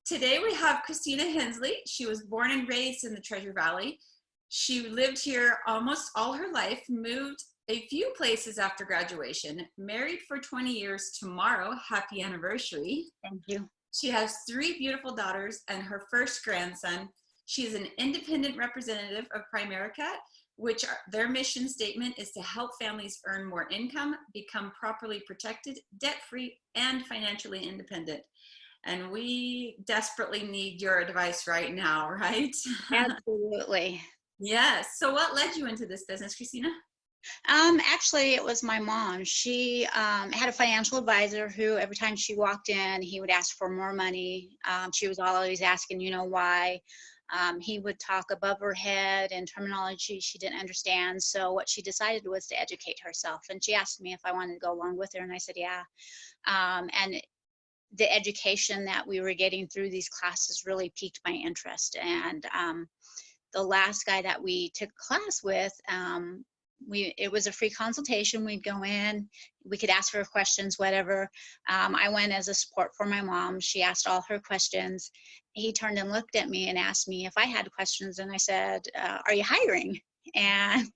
today we have Christina Hensley. She was born and raised in the Treasure Valley. She lived here almost all her life, moved a few places after graduation, married for 20 years tomorrow. Happy anniversary. Thank you. She has 3 beautiful daughters and her first grandson. She is an independent representative of Primerica, which their mission statement is to help families earn more income, become properly protected, debt-free, and financially independent. And we desperately need your advice right now, right? Absolutely. Yes. So what led you into this business, Christina? Actually, it was my mom. She had a financial advisor who, every time she walked in, he would ask for more money. She was always asking, why. He would talk above her head in terminology she didn't understand. So what she decided was to educate herself. And she asked me if I wanted to go along with her, and I said, yeah. And the education that we were getting through these classes really piqued my interest. And the last guy that we took class with, it was a free consultation. We'd go in, we could ask her questions, whatever. I went as a support for my mom. She asked all her questions. He turned and looked at me and asked me if I had questions, and I said, are you hiring? And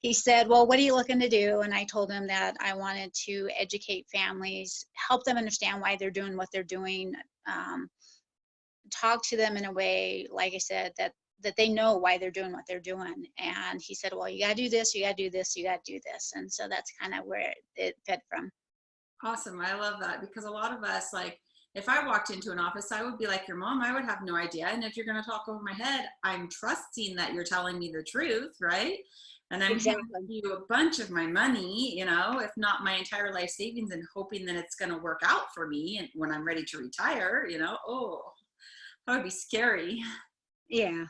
he said, well, what are you looking to do? And I told him that I wanted to educate families, help them understand why they're doing what they're doing, talk to them in a way, like I said, that they know why they're doing what they're doing. And he said, well, you got to do this, you got to do this, you got to do this. And so that's kind of where it fed from. Awesome. I love that, because a lot of us, like, if I walked into an office, I would be like your mom. I would have no idea. And if you're going to talk over my head, I'm trusting that you're telling me the truth, right? And I'm Exactly. handing you a bunch of my money, if not my entire life savings, and hoping that it's going to work out for me. And when I'm ready to retire, oh, that would be scary. Yeah.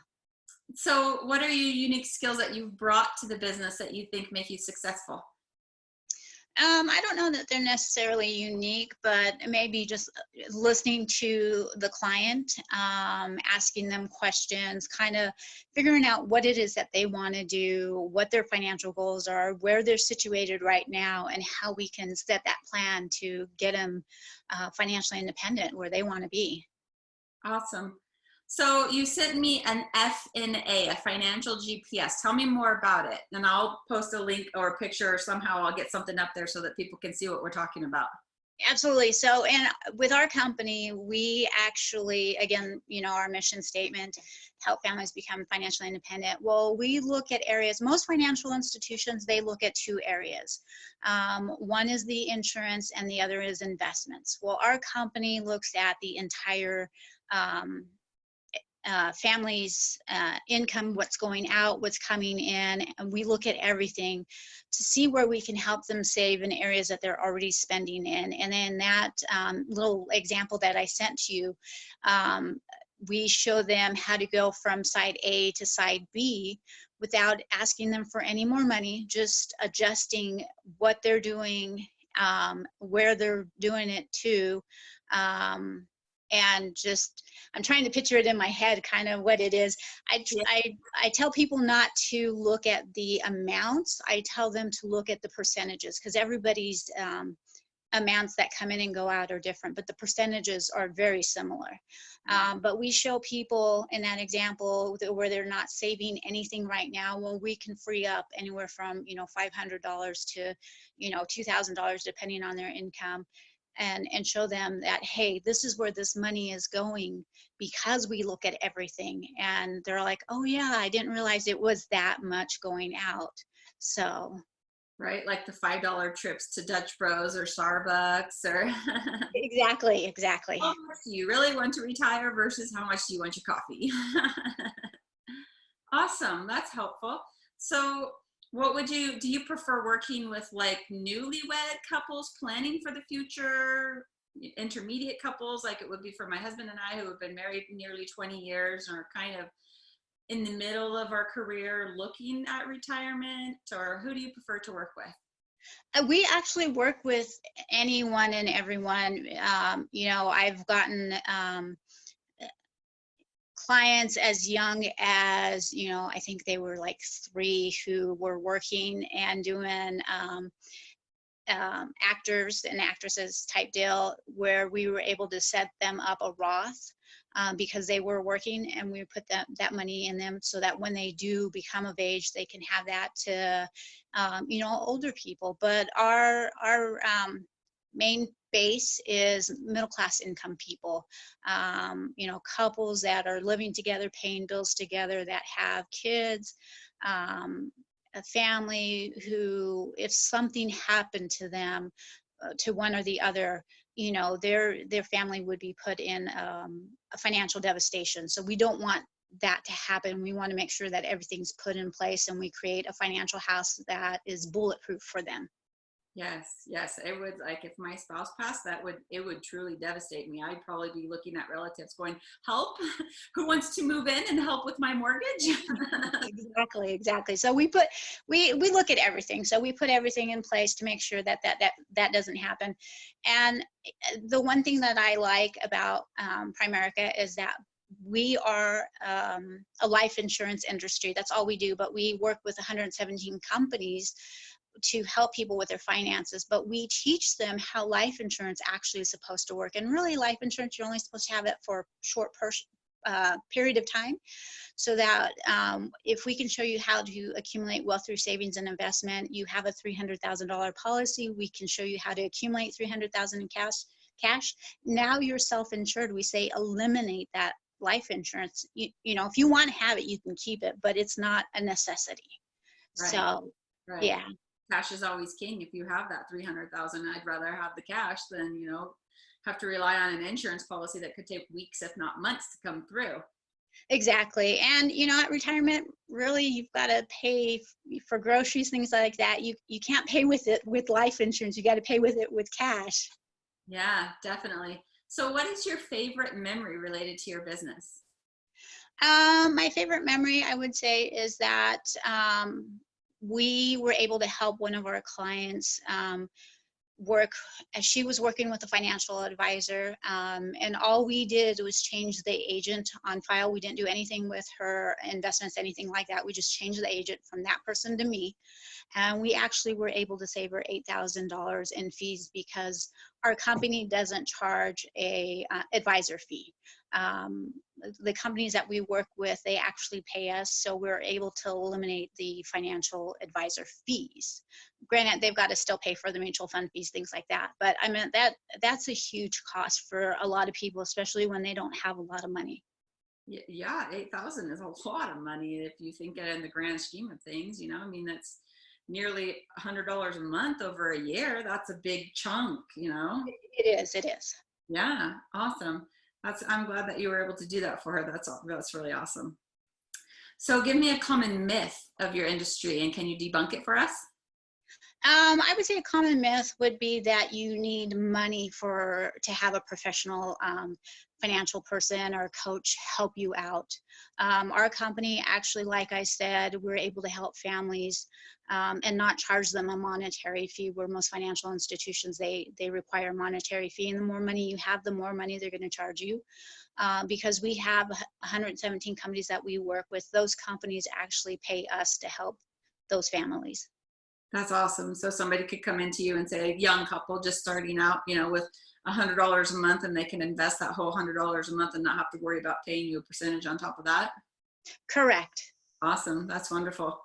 So what are your unique skills that you've brought to the business that you think make you successful? I don't know that they're necessarily unique, but maybe just listening to the client, asking them questions, kind of figuring out what it is that they want to do, what their financial goals are, where they're situated right now, and how we can set that plan to get them financially independent where they want to be. Awesome. So you sent me an FNA, a financial GPS. Tell me more about it, and I'll post a link or a picture, or somehow I'll get something up there so that people can see what we're talking about. Absolutely. So, and with our company, we actually, again, our mission statement, help families become financially independent. Well, we look at areas, most financial institutions, they look at 2 areas. One is the insurance and the other is investments. Well, our company looks at the entire family's income, what's going out, what's coming in, and we look at everything to see where we can help them save in areas that they're already spending in. And then that little example that I sent to you, we show them how to go from side A to side B without asking them for any more money, just adjusting what they're doing, where they're doing it to, and just, I'm trying to picture it in my head, kind of what it is. I tell people not to look at the amounts. I tell them to look at the percentages, because everybody's amounts that come in and go out are different, but the percentages are very similar. But we show people in that example where they're not saving anything right now, well, we can free up anywhere from, $500 to, $2,000, depending on their income. And show them that, hey, this is where this money is going, because we look at everything. And they're like, oh yeah, I didn't realize it was that much going out. So Right, like the $5 trips to Dutch Bros or Starbucks, or exactly. how much do you really want to retire versus how much do you want your coffee? Awesome, that's helpful. So do you prefer working with like newlywed couples planning for the future, intermediate couples like it would be for my husband and I, who have been married nearly 20 years and are kind of in the middle of our career looking at retirement, or who do you prefer to work with? We actually work with anyone and everyone. I've gotten clients as young as, I think they were like 3, who were working and doing actors and actresses type deal where we were able to set them up a Roth because they were working, and we put that money in them so that when they do become of age, they can have that to, older people. But our main base is middle class income people, couples that are living together, paying bills together, that have kids, a family who, if something happened to them, to one or the other, their family would be put in a financial devastation. So we don't want that to happen. We want to make sure that everything's put in place and we create a financial house that is bulletproof for them. Yes, yes. It would, like, if my spouse passed, it would truly devastate me. I'd probably be looking at relatives going, help, who wants to move in and help with my mortgage? Exactly. So we look at everything. So we put everything in place to make sure that doesn't happen. And the one thing that I like about Primerica is that we are a life insurance industry. That's all we do. But we work with 117 companies to help people with their finances, but we teach them how life insurance actually is supposed to work. And really, life insurance, you're only supposed to have it for a short period of time, so that if we can show you how to accumulate wealth through savings and investment, you have a $300,000 policy, we can show you how to accumulate $300,000 in cash. Now you're self-insured. We say eliminate that life insurance. If you want to have it, you can keep it, but it's not a necessity. Right. So Right. Yeah. Cash is always king. If you have that 300,000, I'd rather have the cash than, have to rely on an insurance policy that could take weeks, if not months, to come through. Exactly. And, at retirement, really, you've got to pay for groceries, things like that. You can't pay with it with life insurance. You got to pay with it with cash. Yeah, definitely. So what is your favorite memory related to your business? My favorite memory, I would say, is that we were able to help one of our clients work as she was working with a financial advisor, and all we did was change the agent on file. We didn't do anything with her investments, anything like that. We just changed the agent from that person to me, and we actually were able to save her $8,000 in fees because our company doesn't charge a advisor fee. The companies that we work with, they actually pay us, so we're able to eliminate the financial advisor fees. Granted, they've got to still pay for the mutual fund fees, things like that. But I mean, that's a huge cost for a lot of people, especially when they don't have a lot of money. Yeah, 8,000 is a lot of money if you think it in the grand scheme of things. That's nearly $100 a month over a year. That's a big chunk. It is. Yeah, awesome. I'm glad that you were able to do that for her. That's really awesome. So give me a common myth of your industry, and can you debunk it for us? I would say a common myth would be that you need money to have a professional financial person or coach help you out. Our company, actually, like I said, we're able to help families and not charge them a monetary fee, where most financial institutions, they require a monetary fee. And the more money you have, the more money they're going to charge you. Because we have 117 companies that we work with. Those companies actually pay us to help those families. That's awesome. So somebody could come into you and say, a young couple just starting out, with $100 a month, and they can invest that whole $100 a month and not have to worry about paying you a percentage on top of that. Correct. Awesome. That's wonderful.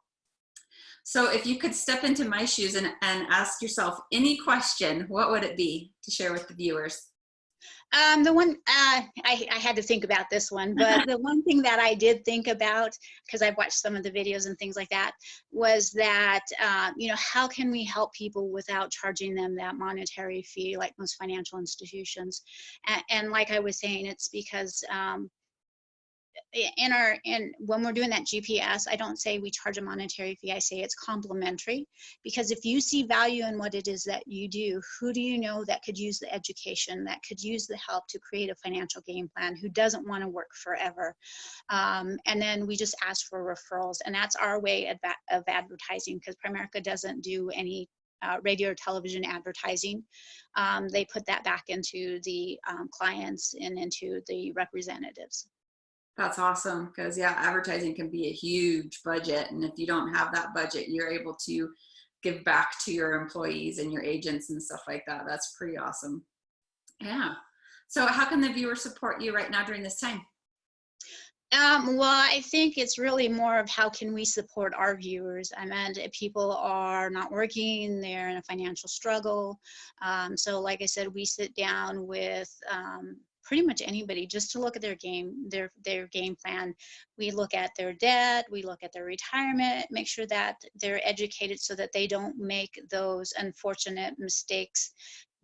So if you could step into my shoes and ask yourself any question, what would it be to share with the viewers? The one I had to think about this one, but the one thing that I did think about, because I've watched some of the videos and things like that, was that how can we help people without charging them that monetary fee like most financial institutions? And like I was saying, it's because when we're doing that GPS, I don't say we charge a monetary fee. I say it's complimentary, because if you see value in what it is that you do, who do you know that could use the education, that could use the help to create a financial game plan, who doesn't want to work forever? And then we just ask for referrals, and that's our way of advertising, because Primerica doesn't do any radio or television advertising. They put that back into the clients and into the representatives. That's awesome, because advertising can be a huge budget, and if you don't have that budget, you're able to give back to your employees and your agents and stuff like that. That's pretty awesome. Yeah. So how can the viewer support you right now during this time? Well, I think it's really more of how can we support our viewers. I meant if people are not working, they're in a financial struggle. So like I said, we sit down with pretty much anybody just to look at their game plan. We look at their debt, we look at their retirement, make sure that they're educated so that they don't make those unfortunate mistakes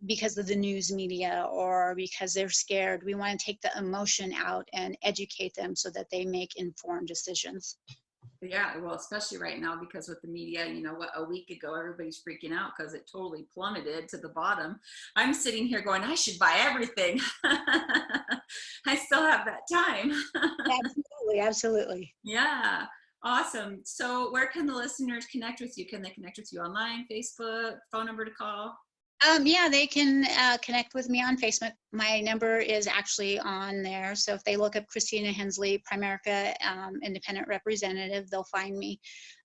because of the news media or because they're scared. We want to take the emotion out and educate them so that they make informed decisions. Yeah, well, especially right now because with the media, you know what, a week ago, everybody's freaking out because it totally plummeted to the bottom. I'm sitting here going, I should buy everything. I still have that time. Absolutely, absolutely. Yeah, awesome. So where can the listeners connect with you? Can they connect with you online, Facebook, phone number to call? Yeah, they can connect with me on Facebook. My number is actually on there. So if they look up Christina Hensley, Primerica Independent Representative, they'll find me.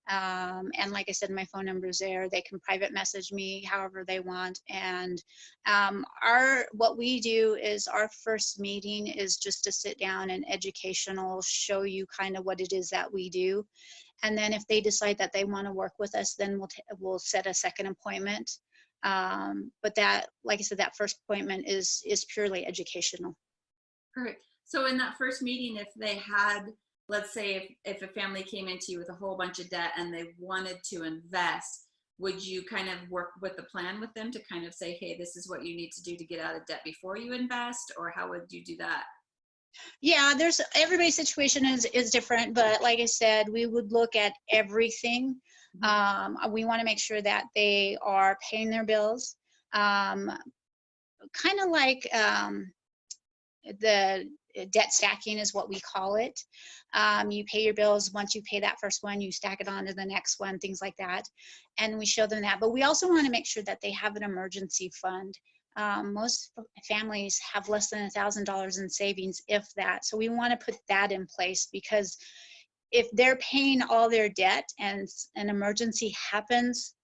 And like I said, my phone number is there. They can private message me however they want. And what we do is our first meeting is just to sit down and educational, show you kind of what it is that we do. And then if they decide that they want to work with us, then we'll set a second appointment. But that, like I said, that first appointment is purely educational. Perfect. So in that first meeting, if they had, let's say if a family came into you with a whole bunch of debt and they wanted to invest, would you kind of work with the plan with them to kind of say, hey, this is what you need to do to get out of debt before you invest? Or how would you do that? Yeah, everybody's situation is different, but like I said, we would look at everything. We want to make sure that they are paying their bills. Kind of like the debt stacking is what we call it. You pay your bills. Once you pay that first one, you stack it on to the next one, things like that. And we show them that. But we also want to make sure that they have an emergency fund. Most families have less than $1,000 in savings, if that. So we want to put that in place because if they're paying all their debt and an emergency happens,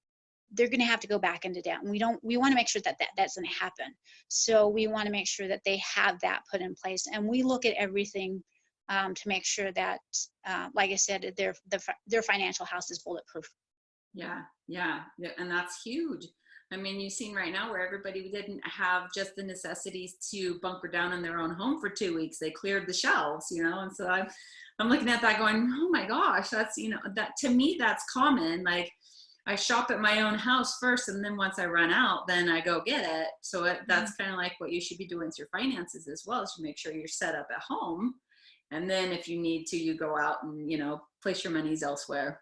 they're going to have to go back into debt. And we want to make sure that that doesn't happen. So we want to make sure that they have that put in place. And we look at everything to make sure that, like I said, their financial house is bulletproof. Yeah, and that's huge. I mean, you've seen right now where everybody didn't have just the necessities to bunker down in their own home for 2 weeks. They cleared the shelves, you know, and so I'm looking at that going, oh my gosh, that's, you know, that to me, that's common. Like I shop at my own house first, and then once I run out, then I go get it. So that's kind of like what you should be doing with your finances as well, is you make sure you're set up at home. And then if you need to, you go out and, you know, place your monies elsewhere.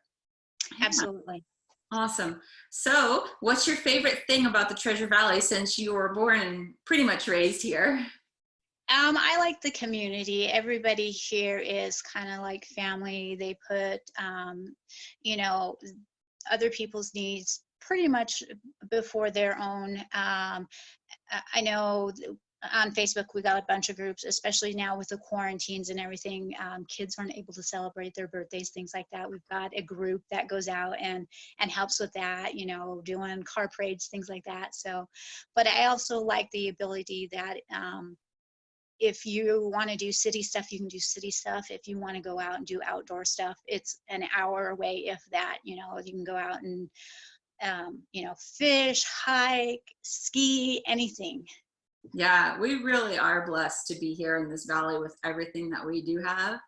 Yeah. Absolutely. Awesome. So what's your favorite thing about the Treasure Valley since you were born and pretty much raised here? I like the community. Everybody here is kind of like family. They put, you know, other people's needs pretty much before their own. I know on Facebook we got a bunch of groups, especially now with the quarantines and everything. Kids aren't able to celebrate their birthdays, things like that. We've got a group that goes out and helps with that, you know, doing car parades, things like that. So, but I also like the ability that if you want to do city stuff, you can do city stuff. If you want to go out and do outdoor stuff, it's an hour away, if that. You know, you can go out and you know, fish, hike, ski, anything. Yeah, we really are blessed to be here in this valley with everything that we do have.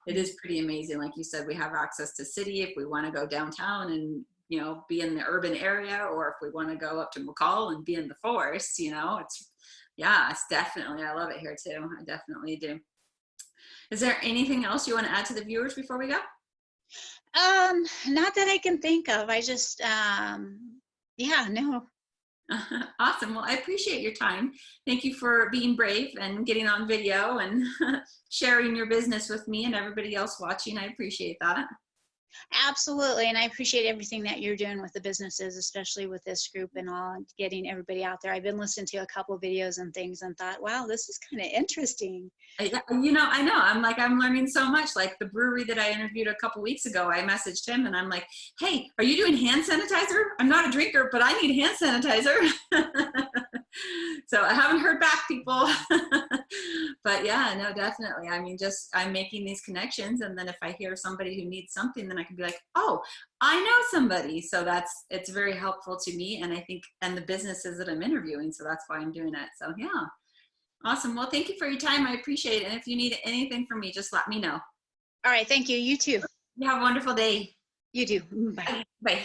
It is pretty amazing. Like you said, we have access to city if we want to go downtown and, you know, be in the urban area, or if we want to go up to McCall and be in the forest, you know, it's definitely, I love it here too. I definitely do. Is there anything else you want to add to the viewers before we go? Not that I can think of. I just, yeah, no. Awesome. Well, I appreciate your time. Thank you for being brave and getting on video and sharing your business with me and everybody else watching. I appreciate that. Absolutely. And I appreciate everything that you're doing with the businesses, especially with this group and all, and getting everybody out there. I've been listening to a couple of videos and things and thought, wow, this is kind of interesting. You know, I know. I'm like, I'm learning so much. Like the brewery that I interviewed a couple weeks ago, I messaged him and I'm like, hey, are you doing hand sanitizer? I'm not a drinker, but I need hand sanitizer. So I haven't heard back, people. But yeah, no, definitely. I mean, just I'm making these connections, and then if I hear somebody who needs something, then I can be like, oh, I know somebody. So it's very helpful to me, and I think, and the businesses that I'm interviewing. So that's why I'm doing it. So yeah. Awesome. Well, thank you for your time. I appreciate it. And if you need anything from me, just let me know. All right. Thank you. You too. You have a wonderful day. You do. Bye. Bye. Bye.